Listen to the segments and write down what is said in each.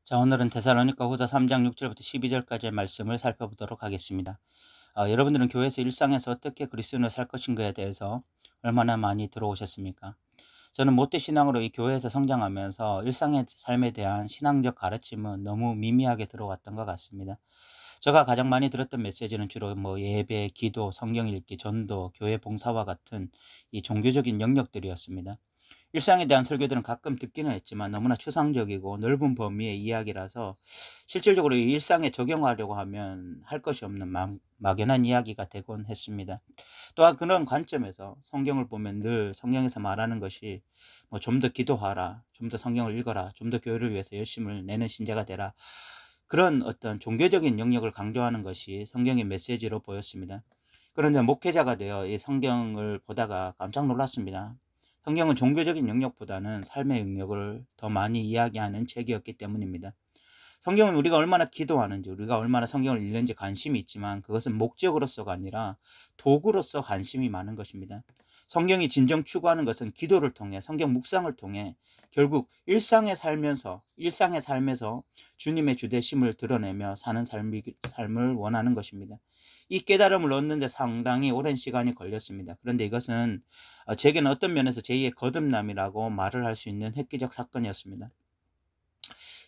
자, 오늘은 데살로니가 후서 3장 6절부터 12절까지의 말씀을 살펴보도록 하겠습니다. 여러분들은 교회에서 일상에서 어떻게 그리스도인을 살 것인가에 대해서 얼마나 많이 들어오셨습니까? 저는 모태신앙으로 이 교회에서 성장하면서 일상의 삶에 대한 신앙적 가르침은 너무 미미하게 들어왔던 것 같습니다. 제가 가장 많이 들었던 메시지는 주로 예배, 기도, 성경 읽기, 전도, 교회 봉사와 같은 이 종교적인 영역들이었습니다. 일상에 대한 설교들은 가끔 듣기는 했지만 너무나 추상적이고 넓은 범위의 이야기라서 실질적으로 이 일상에 적용하려고 하면 할 것이 없는 막연한 이야기가 되곤 했습니다. 또한 그런 관점에서 성경을 보면 늘 성경에서 말하는 것이 좀 더 기도하라, 좀 더 성경을 읽어라, 좀 더 교회를 위해서 열심을 내는 신자가 되라, 그런 어떤 종교적인 영역을 강조하는 것이 성경의 메시지로 보였습니다. 그런데 목회자가 되어 이 성경을 보다가 깜짝 놀랐습니다. 성경은 종교적인 영역보다는 삶의 영역을 더 많이 이야기하는 책이었기 때문입니다. 성경은 우리가 얼마나 기도하는지, 우리가 얼마나 성경을 읽는지 관심이 있지만 그것은 목적으로서가 아니라 도구로서 관심이 많은 것입니다. 성경이 진정 추구하는 것은 기도를 통해, 성경 묵상을 통해 결국 일상에 삶에서 주님의 주되심을 드러내며 사는 삶을 원하는 것입니다. 이 깨달음을 얻는 데 상당히 오랜 시간이 걸렸습니다. 그런데 이것은 제게는 어떤 면에서 제2의 거듭남이라고 말을 할 수 있는 획기적 사건이었습니다.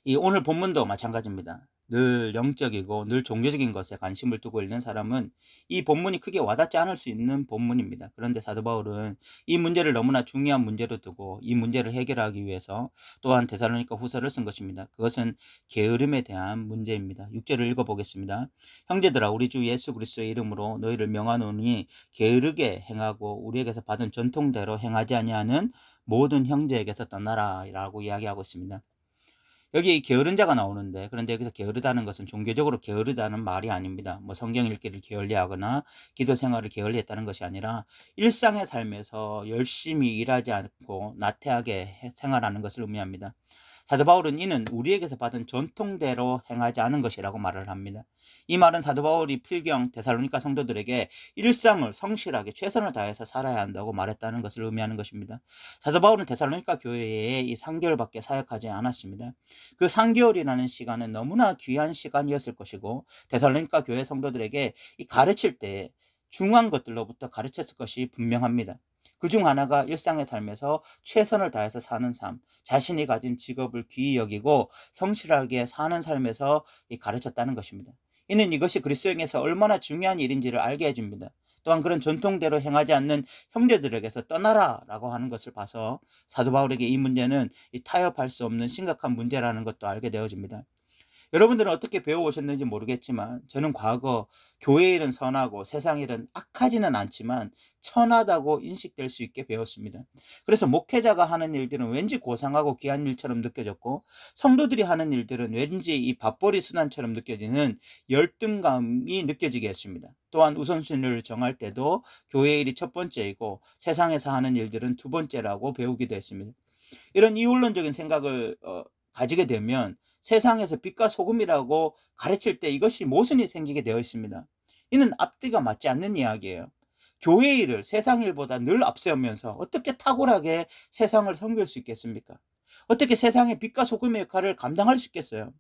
이 오늘 본문도 마찬가지입니다. 늘 영적이고 늘 종교적인 것에 관심을 두고 있는 사람은 이 본문이 크게 와닿지 않을 수 있는 본문입니다. 그런데 사도 바울은 이 문제를 너무나 중요한 문제로 두고 이 문제를 해결하기 위해서 또한 데살로니가 후서를 쓴 것입니다. 그것은 게으름에 대한 문제입니다. 6절을 읽어보겠습니다. 형제들아, 우리 주 예수 그리스도의 이름으로 너희를 명하노니 게으르게 행하고 우리에게서 받은 전통대로 행하지 아니하는 모든 형제에게서 떠나라 라고 이야기하고 있습니다. 여기 게으른 자가 나오는데, 그런데 여기서 게으르다는 것은 종교적으로 게으르다는 말이 아닙니다. 성경 읽기를 게을리하거나 기도 생활을 게을리했다는 것이 아니라 일상의 삶에서 열심히 일하지 않고 나태하게 생활하는 것을 의미합니다. 사도 바울은 이는 우리에게서 받은 전통대로 행하지 않은 것이라고 말을 합니다. 이 말은 사도 바울이 필경 데살로니가 성도들에게 일상을 성실하게 최선을 다해서 살아야 한다고 말했다는 것을 의미하는 것입니다. 사도 바울은 데살로니가 교회에 이 3개월밖에 사역하지 않았습니다. 그 3개월이라는 시간은 너무나 귀한 시간이었을 것이고 데살로니가 교회 성도들에게 이 가르칠 때 중요한 것들로부터 가르쳤을 것이 분명합니다. 그중 하나가 일상의 삶에서 최선을 다해서 사는 삶, 자신이 가진 직업을 귀히 여기고 성실하게 사는 삶에서 가르쳤다는 것입니다. 이는 이것이 그리스도인에서 얼마나 중요한 일인지를 알게 해줍니다. 또한 그런 전통대로 행하지 않는 형제들에게서 떠나라 라고 하는 것을 봐서 사도 바울에게 이 문제는 타협할 수 없는 심각한 문제라는 것도 알게 되어집니다. 여러분들은 어떻게 배워오셨는지 모르겠지만 저는 과거 교회 일은 선하고 세상 일은 악하지는 않지만 천하다고 인식될 수 있게 배웠습니다. 그래서 목회자가 하는 일들은 왠지 고상하고 귀한 일처럼 느껴졌고 성도들이 하는 일들은 왠지 이 밥벌이 수단처럼 느껴지는 열등감이 느껴지게 했습니다. 또한 우선순위를 정할 때도 교회 일이 첫 번째이고 세상에서 하는 일들은 두 번째라고 배우기도 했습니다. 이런 이원론적인 생각을 가지게 되면 세상에서 빛과 소금이라고 가르칠 때 이것이 모순이 생기게 되어 있습니다. 이는 앞뒤가 맞지 않는 이야기예요. 교회 일을 세상 일보다 늘 앞세우면서 어떻게 탁월하게 세상을 섬길 수 있겠습니까? 어떻게 세상의 빛과 소금의 역할을 감당할 수 있겠어요?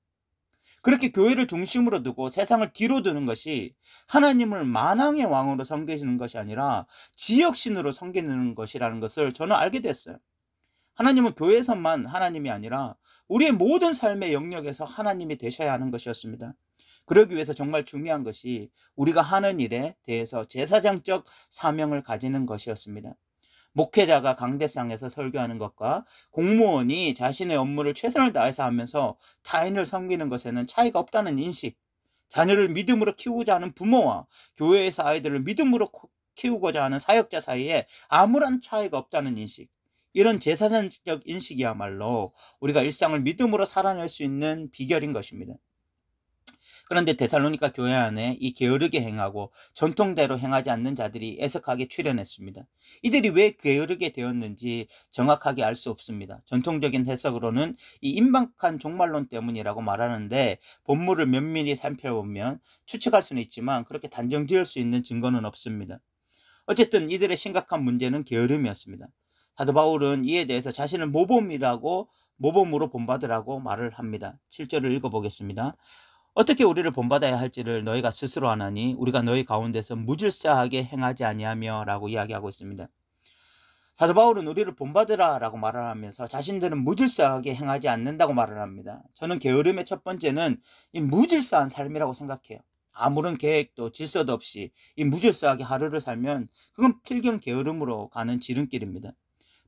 그렇게 교회를 중심으로 두고 세상을 뒤로 두는 것이 하나님을 만왕의 왕으로 섬기시는 것이 아니라 지역신으로 섬기는 것이라는 것을 저는 알게 됐어요. 하나님은 교회에서만 하나님이 아니라 우리의 모든 삶의 영역에서 하나님이 되셔야 하는 것이었습니다. 그러기 위해서 정말 중요한 것이 우리가 하는 일에 대해서 제사장적 사명을 가지는 것이었습니다. 목회자가 강대상에서 설교하는 것과 공무원이 자신의 업무를 최선을 다해서 하면서 타인을 섬기는 것에는 차이가 없다는 인식, 자녀를 믿음으로 키우고자 하는 부모와 교회에서 아이들을 믿음으로 키우고자 하는 사역자 사이에 아무런 차이가 없다는 인식, 이런 제사장적 인식이야말로 우리가 일상을 믿음으로 살아낼 수 있는 비결인 것입니다. 그런데 데살로니가 교회 안에 이 게으르게 행하고 전통대로 행하지 않는 자들이 애석하게 출현했습니다. 이들이 왜 게으르게 되었는지 정확하게 알 수 없습니다. 전통적인 해석으로는 이 임박한 종말론 때문이라고 말하는데 본문을 면밀히 살펴보면 추측할 수는 있지만 그렇게 단정 지을 수 있는 증거는 없습니다. 어쨌든 이들의 심각한 문제는 게으름이었습니다. 사도 바울은 이에 대해서 자신을 모범으로 본받으라고 말을 합니다. 7절을 읽어보겠습니다. 어떻게 우리를 본받아야 할지를 너희가 스스로 아나니 우리가 너희 가운데서 무질서하게 행하지 아니하며 라고 이야기하고 있습니다. 사도 바울은 우리를 본받으라 라고 말을 하면서 자신들은 무질서하게 행하지 않는다고 말을 합니다. 저는 게으름의 첫 번째는 이 무질서한 삶이라고 생각해요. 아무런 계획도 질서도 없이 이 무질서하게 하루를 살면 그건 필경 게으름으로 가는 지름길입니다.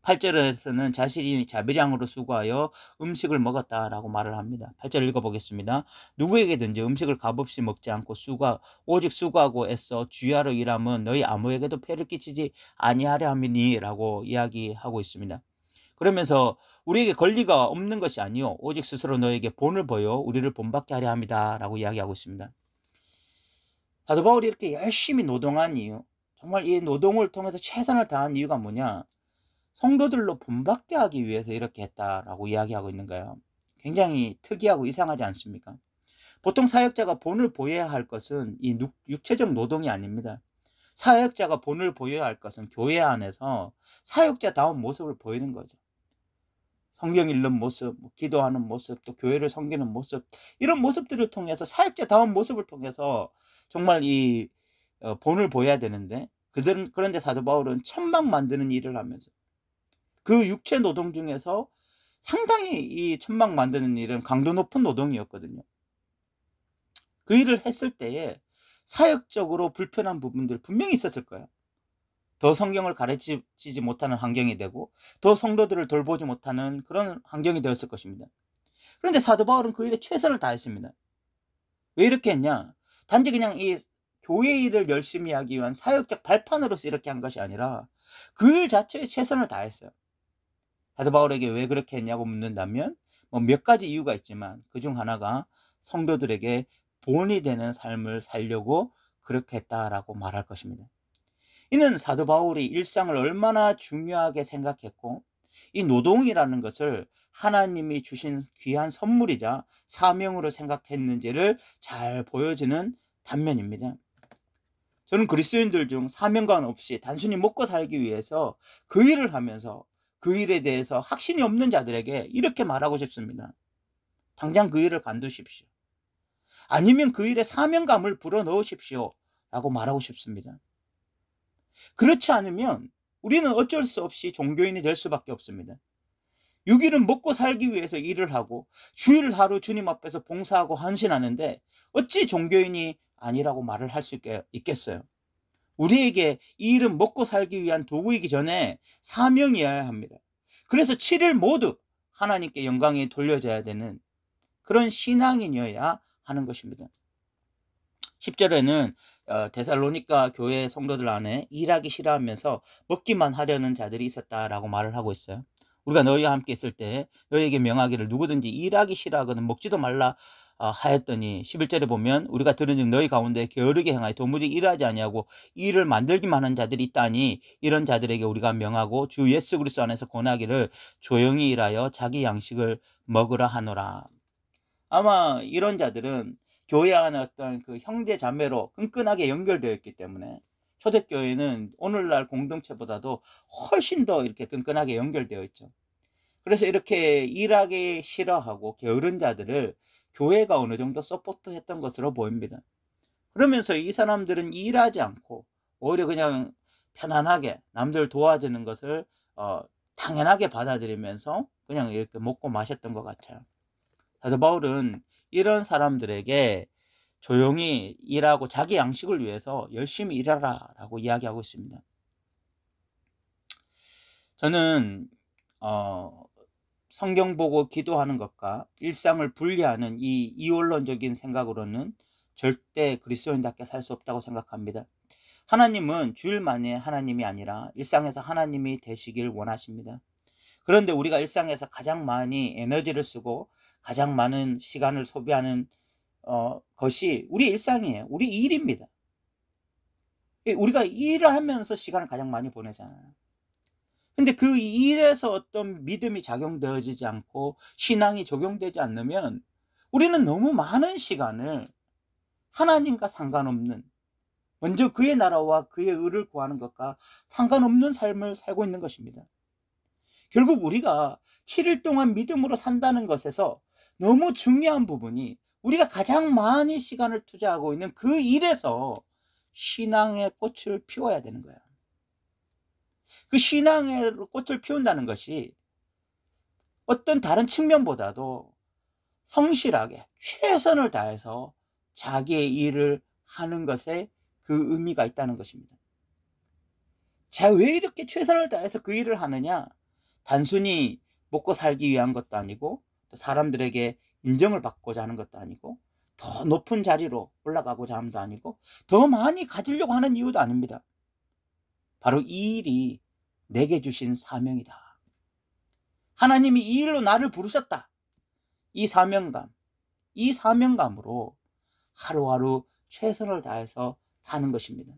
8절에서는 자신이 자비량으로 수고하여 음식을 먹었다라고 말을 합니다. 8절 읽어보겠습니다. 누구에게든지 음식을 값없이 먹지 않고 오직 수고하고 애써 주야로 일함은 너희 아무에게도 폐를 끼치지 아니하려 함이니 라고 이야기하고 있습니다. 그러면서 우리에게 권리가 없는 것이 아니요 오직 스스로 너에게 본을 보여 우리를 본받게 하려 합니다 라고 이야기하고 있습니다. 사도 바울이 이렇게 열심히 노동한 이유, 정말 이 노동을 통해서 최선을 다한 이유가 뭐냐? 성도들로 본받게 하기 위해서 이렇게 했다라고 이야기하고 있는 거예요. 굉장히 특이하고 이상하지 않습니까? 보통 사역자가 본을 보여야 할 것은 이 육체적 노동이 아닙니다. 사역자가 본을 보여야 할 것은 교회 안에서 사역자다운 모습을 보이는 거죠. 성경 읽는 모습, 기도하는 모습, 또 교회를 섬기는 모습, 이런 모습들을 통해서 사역자다운 모습을 통해서 정말 이 본을 보여야 되는데 그런데 사도 바울은 천막 만드는 일을 하면서 그 육체 노동 중에서 상당히 이 천막 만드는 일은 강도 높은 노동이었거든요. 그 일을 했을 때에 사역적으로 불편한 부분들 분명히 있었을 거예요. 더 성경을 가르치지 못하는 환경이 되고 더 성도들을 돌보지 못하는 그런 환경이 되었을 것입니다. 그런데 사도 바울은 그 일에 최선을 다했습니다. 왜 이렇게 했냐? 단지 그냥 이 교회 일을 열심히 하기 위한 사역적 발판으로서 이렇게 한 것이 아니라 그 일 자체에 최선을 다했어요. 사도 바울에게 왜 그렇게 했냐고 묻는다면 몇 가지 이유가 있지만 그중 하나가 성도들에게 본이 되는 삶을 살려고 그렇게 했다라고 말할 것입니다. 이는 사도 바울이 일상을 얼마나 중요하게 생각했고 이 노동이라는 것을 하나님이 주신 귀한 선물이자 사명으로 생각했는지를 잘 보여주는 단면입니다. 저는 그리스도인들 중 사명감 없이 단순히 먹고 살기 위해서 그 일을 하면서 그 일에 대해서 확신이 없는 자들에게 이렇게 말하고 싶습니다. 당장 그 일을 관두십시오. 아니면 그 일에 사명감을 불어넣으십시오 라고 말하고 싶습니다. 그렇지 않으면 우리는 어쩔 수 없이 종교인이 될 수밖에 없습니다. 6일은 먹고 살기 위해서 일을 하고 주일 하루 주님 앞에서 봉사하고 헌신하는데 어찌 종교인이 아니라고 말을 할 수 있겠어요? 우리에게 이 일은 먹고 살기 위한 도구이기 전에 사명이어야 합니다. 그래서 7일 모두 하나님께 영광이 돌려져야 되는 그런 신앙인이어야 하는 것입니다. 10절에는 데살로니가 교회 성도들 안에 일하기 싫어하면서 먹기만 하려는 자들이 있었다라고 말을 하고 있어요. 우리가 너희와 함께 있을 때 너희에게 명하기를 누구든지 일하기 싫어하거든 먹지도 말라 하였더니 11절에 보면 우리가 들은즉 너희 가운데 게으르게 행하여 도무지 일하지 아니하고 일을 만들기만 하는 자들이 있다니 이런 자들에게 우리가 명하고 주 예수 그리스도 안에서 권하기를 조용히 일하여 자기 양식을 먹으라 하노라. 아마 이런 자들은 교회 안에 어떤 그 형제 자매로 끈끈하게 연결되어 있기 때문에 초대교회는 오늘날 공동체보다도 훨씬 더 이렇게 끈끈하게 연결되어 있죠. 그래서 이렇게 일하기 싫어하고 게으른 자들을 교회가 어느 정도 서포트했던 것으로 보입니다. 그러면서 이 사람들은 일하지 않고 오히려 그냥 편안하게 남들 도와주는 것을 당연하게 받아들이면서 그냥 이렇게 먹고 마셨던 것 같아요. 사도 바울은 이런 사람들에게 조용히 일하고 자기 양식을 위해서 열심히 일하라 라고 이야기하고 있습니다. 저는 성경 보고 기도하는 것과 일상을 분리하는 이 이원론적인 생각으로는 절대 그리스도인답게 살 수 없다고 생각합니다. 하나님은 주일만의 하나님이 아니라 일상에서 하나님이 되시길 원하십니다. 그런데 우리가 일상에서 가장 많이 에너지를 쓰고 가장 많은 시간을 소비하는 것이 우리 일상이에요. 우리 일입니다. 우리가 일을 하면서 시간을 가장 많이 보내잖아요. 근데 그 일에서 어떤 믿음이 작용되어지지 않고 신앙이 적용되지 않으면 우리는 너무 많은 시간을 하나님과 상관없는 먼저 그의 나라와 그의 의를 구하는 것과 상관없는 삶을 살고 있는 것입니다. 결국 우리가 7일 동안 믿음으로 산다는 것에서 너무 중요한 부분이 우리가 가장 많이 시간을 투자하고 있는 그 일에서 신앙의 꽃을 피워야 되는 거야. 그 신앙의 꽃을 피운다는 것이 어떤 다른 측면보다도 성실하게 최선을 다해서 자기의 일을 하는 것에 그 의미가 있다는 것입니다. 자, 왜 이렇게 최선을 다해서 그 일을 하느냐? 단순히 먹고 살기 위한 것도 아니고, 또 사람들에게 인정을 받고자 하는 것도 아니고, 더 높은 자리로 올라가고자 함도 아니고, 더 많이 가지려고 하는 이유도 아닙니다. 바로 이 일이 내게 주신 사명이다. 하나님이 이 일로 나를 부르셨다. 이 사명감으로 하루하루 최선을 다해서 사는 것입니다.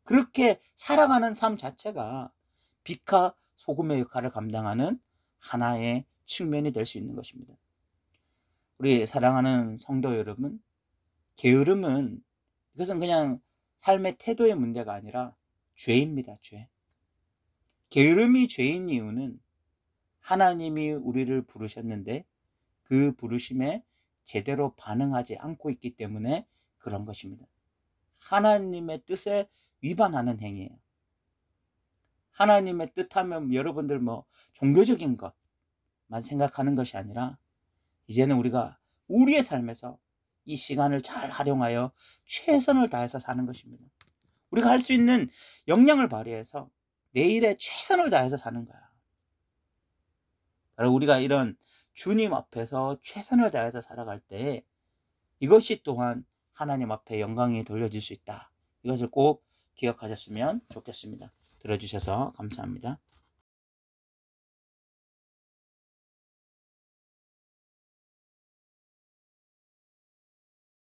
그렇게 살아가는 삶 자체가 빛과 소금의 역할을 감당하는 하나의 측면이 될 수 있는 것입니다. 우리 사랑하는 성도 여러분, 게으름은 이것은 그냥 삶의 태도의 문제가 아니라 죄입니다. 죄. 게으름이 죄인 이유는 하나님이 우리를 부르셨는데 그 부르심에 제대로 반응하지 않고 있기 때문에 그런 것입니다. 하나님의 뜻에 위반하는 행위예요. 하나님의 뜻하면 여러분들 종교적인 것만 생각하는 것이 아니라 이제는 우리가 우리의 삶에서 이 시간을 잘 활용하여 최선을 다해서 사는 것입니다. 우리가 할 수 있는 역량을 발휘해서 내일에 최선을 다해서 사는 거야. 바로 우리가 이런 주님 앞에서 최선을 다해서 살아갈 때 이것이 또한 하나님 앞에 영광이 돌려질 수 있다. 이것을 꼭 기억하셨으면 좋겠습니다. 들어주셔서 감사합니다.